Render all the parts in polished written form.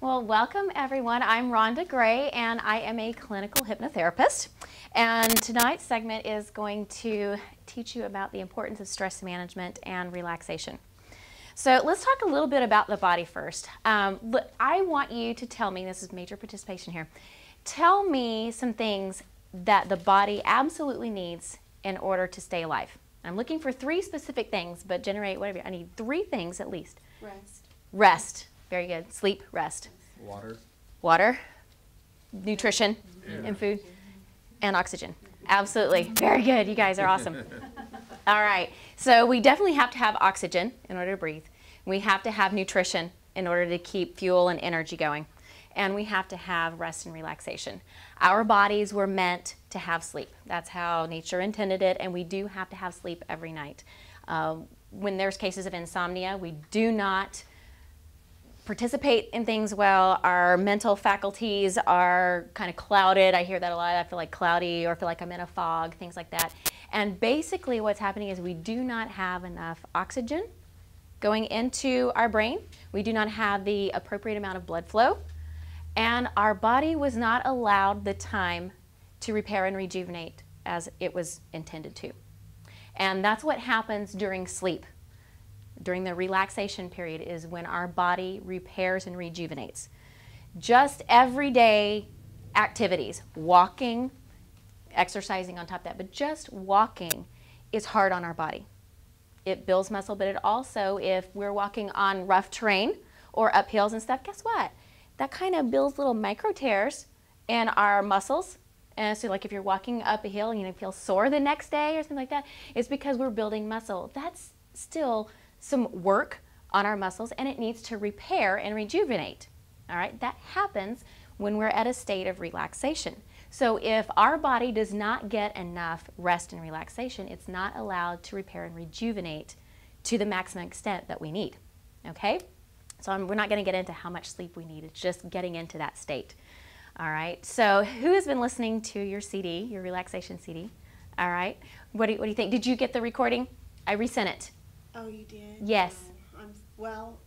Well, welcome everyone. I'm Rhonda Gray and I am a clinical hypnotherapist. And tonight's segment is going to teach you about the importance of stress management and relaxation. So let's talk a little bit about the body first. I want you to tell me, this is major participation here, tell me some things that the body absolutely needs in order to stay alive. I'm looking for 3 specific things, but generate whatever. I need 3 things at least. Rest. Rest. Very good. Sleep, rest. Water. Water. Nutrition and food. And oxygen. Absolutely. Very good. You guys are awesome. All right. So we definitely have to have oxygen in order to breathe. We have to have nutrition in order to keep fuel and energy going. And we have to have rest and relaxation. Our bodies were meant to have sleep. That's how nature intended it, and we do have to have sleep every night. When there's cases of insomnia, we do not participate in things well. Our mental faculties are kind of clouded. I hear that a lot. I feel like cloudy or feel like I'm in a fog, things like that. And basically what's happening is we do not have enough oxygen going into our brain. We do not have the appropriate amount of blood flow. And our body was not allowed the time to repair and rejuvenate as it was intended to. And that's what happens during sleep. During the relaxation period is when our body repairs and rejuvenates. Just everyday activities, walking, exercising on top of that, but just walking is hard on our body. It builds muscle, but it also, if we're walking on rough terrain or up hills and stuff, guess what? That kind of builds little micro tears in our muscles. And so like if you're walking up a hill and you feel sore the next day or something like that, it's because we're building muscle. That's still some work on our muscles, and it needs to repair and rejuvenate. All right, that happens when we're at a state of relaxation. So if our body does not get enough rest and relaxation, it's not allowed to repair and rejuvenate to the maximum extent that we need. Okay? So we're not going to get into how much sleep we need. It's just getting into that state. All right. So who has been listening to your CD, your relaxation CD? All right. What do you think? Did you get the recording? I resent it. Oh, you did? Yes. Well,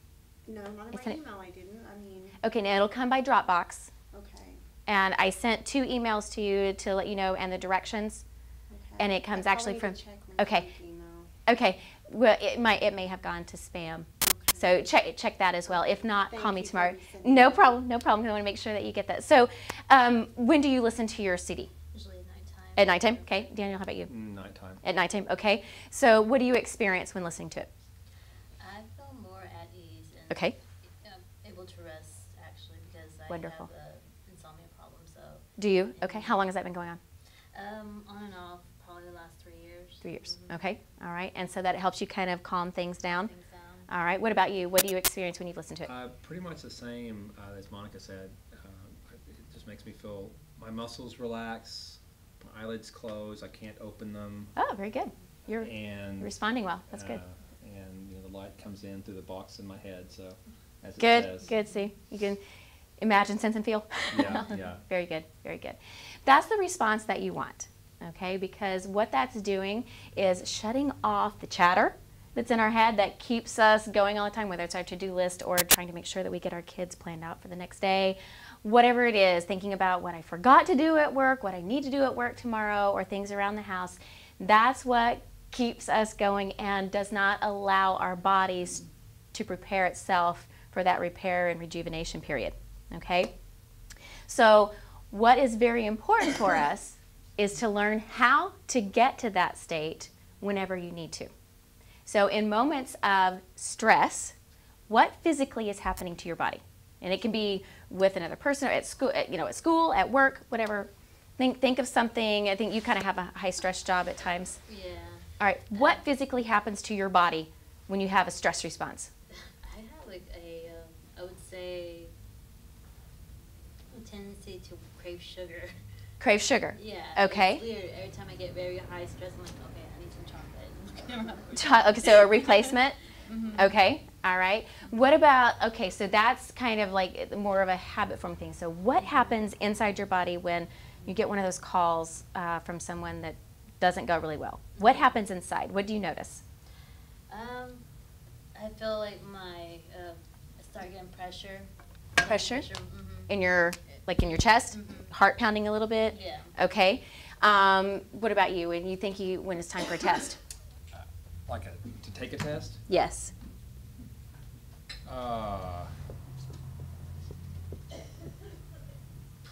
no, not in my email. I didn't. I mean. Okay. Now it'll come by Dropbox. Okay. And I sent 2 emails to you to let you know and the directions. Okay. And it comes actually from. Check my Okay. email. Okay. Well, it may have gone to spam. So check that as well. If not, call me tomorrow. No problem. No problem. I want to make sure that you get that. So when do you listen to your CD? Usually at nighttime. At nighttime? Okay. Daniel, how about you? Nighttime. At nighttime. Okay. So what do you experience when listening to it? I feel more at ease and Okay. able to rest actually because I Wonderful. have an insomnia problem. So. Do you? Okay. How long has that been going on? On and off, probably the last 3 years. 3 years. Mm-hmm. Okay. All right. And so that helps you kind of calm things down? Things down. All right. What about you? What do you experience when you listen to it? Pretty much the same as Monica said. It just makes me feel my muscles relax, my eyelids close, I can't open them. Oh, very good. You're And responding well. That's good. And the light comes in through the box in my head. So as it Good. says. Good. See, you can imagine, sense, and feel. Yeah. Yeah. Very good. Very good. That's the response that you want. Okay, because what that's doing is shutting off the chatter that's in our head that keeps us going all the time, whether it's our to-do list or trying to make sure that we get our kids planned out for the next day, whatever it is, thinking about what I forgot to do at work, what I need to do at work tomorrow, or things around the house. That's what keeps us going and does not allow our bodies to prepare itself for that repair and rejuvenation period. Okay? So what is very important for us is to learn how to get to that state whenever you need to. So in moments of stress, what physically is happening to your body? And it can be with another person, or at school, at work, whatever. Think of something. I think you kind of have a high stress job at times. Yeah. All right. What physically happens to your body when you have a stress response? I have like I would say, a tendency to crave sugar. Crave sugar. Yeah. Okay. It's weird. Every time I get very high stress, I'm like, okay, I need some chocolate. Okay, so a replacement. Mm-hmm. Okay. All right. What about, okay, so that's kind of like more of a habit form thing. So what happens inside your body when you get one of those calls from someone that doesn't go really well? What happens inside? What do you notice? I feel like I start getting pressure pressure in your, like in your chest, heart pounding a little bit? Yeah. Okay. What about you? When you think when it's time for a test? To take a test? Yes.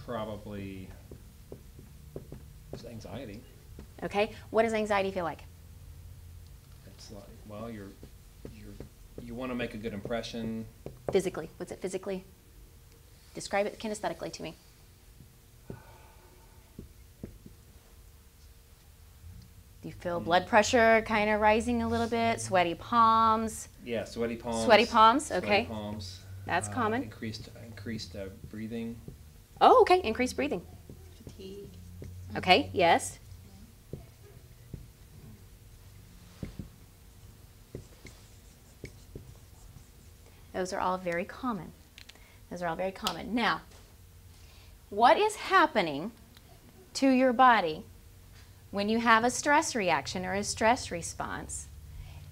Probably it's anxiety. Okay. What does anxiety feel like? It's like, well, you want to make a good impression. Physically. What's it physically? Describe it kinesthetically to me. Do you feel blood pressure kind of rising a little bit? Sweaty palms? Yeah, sweaty palms. Sweaty palms, Sweaty okay. palms. That's common. Increased breathing. Oh, okay. Increased breathing. Fatigue. Okay, yes. Those are all very common. Those are all very common. Now, what is happening to your body when you have a stress reaction or a stress response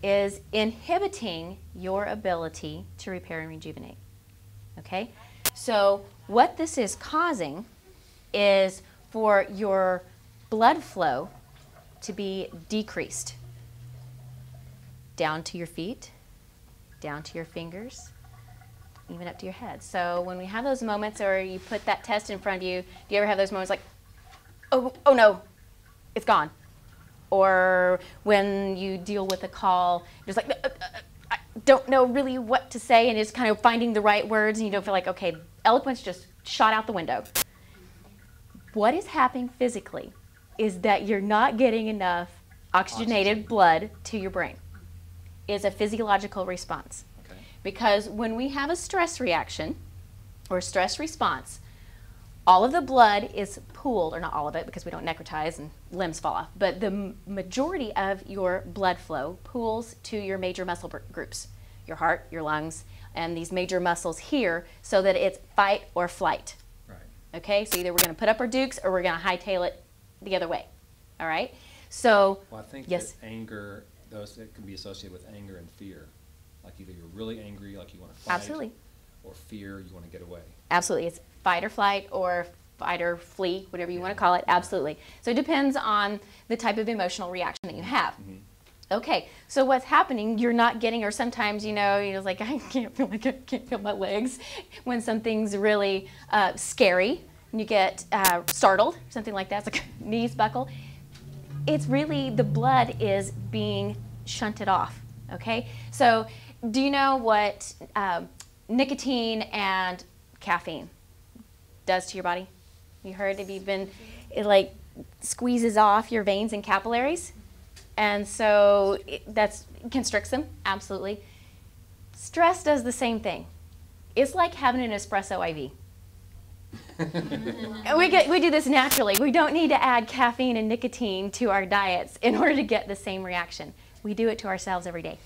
is inhibiting your ability to repair and rejuvenate. Okay? So what this is causing is for your blood flow to be decreased down to your feet, down to your fingers, even up to your head. So when we have those moments, or you put that test in front of you, do you ever have those moments like, oh no, it's gone? Or when you deal with a call, just like, I don't know really what to say, and it's kind of finding the right words, and you don't feel like, okay, eloquence just shot out the window. What is happening physically is that you're not getting enough oxygenated blood to your brain. It's a physiological response. Okay. Because when we have a stress reaction or stress response, all of the blood is pooled, or not all of it because we don't necrotize and limbs fall off, but the majority of your blood flow pools to your major muscle groups, your heart, your lungs, and these major muscles here, so that it's fight or flight. Right. Okay, so either we're going to put up our dukes or we're going to hightail it the other way. All right? So, Well, I think yes. that anger, that can be associated with anger and fear. Like either you're really angry, like you want to fight, Absolutely. or fear, you want to get away. Absolutely. It's fight or flight or fight or flee, whatever you want to call it. Absolutely. So it depends on the type of emotional reaction that you have. Mm-hmm. Okay, so what's happening, you're not getting, or sometimes, you're like, I can't feel my legs when something's really scary, and you get startled, something like that, it's like knees buckle. It's really, the blood is being shunted off, okay? So do you know what nicotine and caffeine does to your body? You heard, have you been, it like squeezes off your veins and capillaries? And so that constricts them, absolutely. Stress does the same thing. It's like having an espresso IV. We do this naturally. We don't need to add caffeine and nicotine to our diets in order to get the same reaction. We do it to ourselves every day.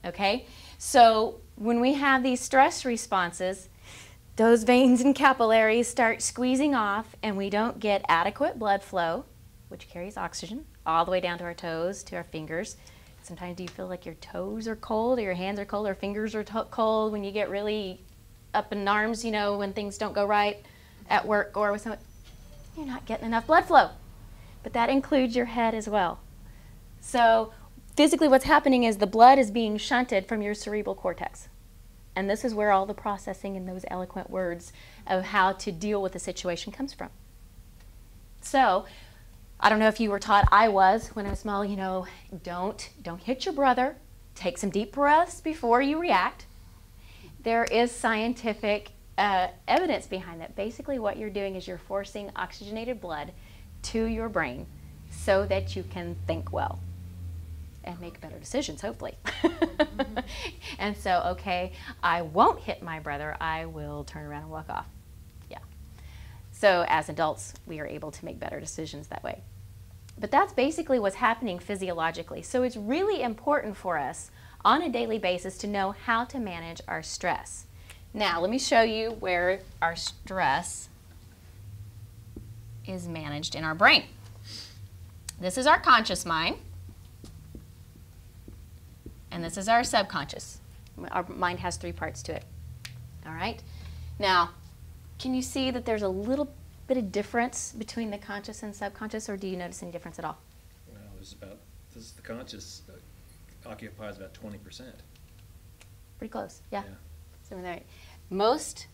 Okay? So when we have these stress responses, those veins and capillaries start squeezing off, and we don't get adequate blood flow, which carries oxygen, all the way down to our toes, to our fingers. Sometimes do you feel like your toes are cold, or your hands are cold, or fingers are cold when you get really up in arms, when things don't go right at work or with someone? You're not getting enough blood flow. But that includes your head as well. So physically what's happening is the blood is being shunted from your cerebral cortex. And this is where all the processing and those eloquent words of how to deal with the situation comes from. So I don't know if you were taught, I was when I was small, don't hit your brother. Take some deep breaths before you react. There is scientific evidence behind that. Basically what you're doing is you're forcing oxygenated blood to your brain so that you can think well and make better decisions, hopefully. And so, okay, I won't hit my brother. I will turn around and walk off. Yeah. So as adults, we are able to make better decisions that way. But that's basically what's happening physiologically. So it's really important for us on a daily basis to know how to manage our stress. Now, let me show you where our stress is managed in our brain. This is our conscious mind, and this is our subconscious. Our mind has 3 parts to it. All right? Now, can you see that there's a little bit of difference between the conscious and subconscious, or do you notice any difference at all? Well, the conscious occupies about 20%. Pretty close, yeah. Yeah. So right. Most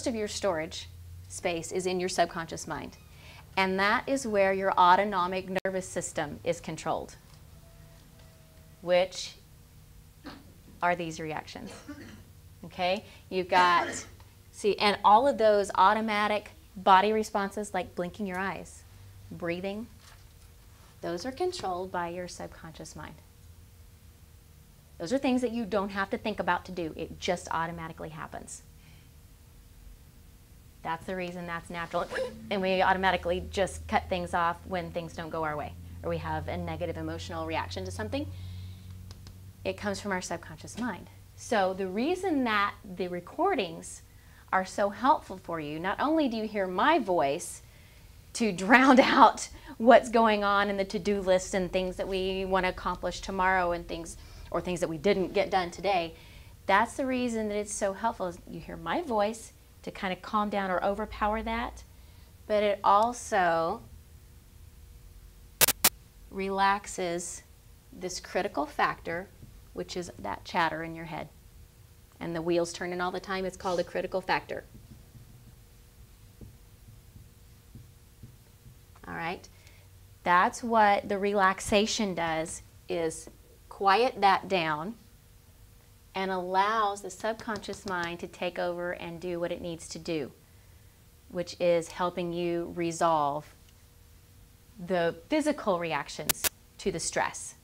of your storage space is in your subconscious mind, and that is where your autonomic nervous system is controlled, which are these reactions. Okay, you've got, see, and all of those automatic body responses like blinking your eyes, breathing, those are controlled by your subconscious mind. Those are things that you don't have to think about to do. It just automatically happens. That's the reason that's natural. And we automatically just cut things off when things don't go our way, or we have a negative emotional reaction to something. It comes from our subconscious mind. So the reason that the recordings are so helpful for you, not only do you hear my voice to drown out what's going on in the to-do list and things that we want to accomplish tomorrow and things, or things that we didn't get done today, that's the reason that it's so helpful. Is you hear my voice to kind of calm down or overpower that, but it also relaxes this critical factor, which is that chatter in your head. And the wheels turning all the time, it's called a critical factor. All right? That's what the relaxation does, is quiet that down and allows the subconscious mind to take over and do what it needs to do, which is helping you resolve the physical reactions to the stress.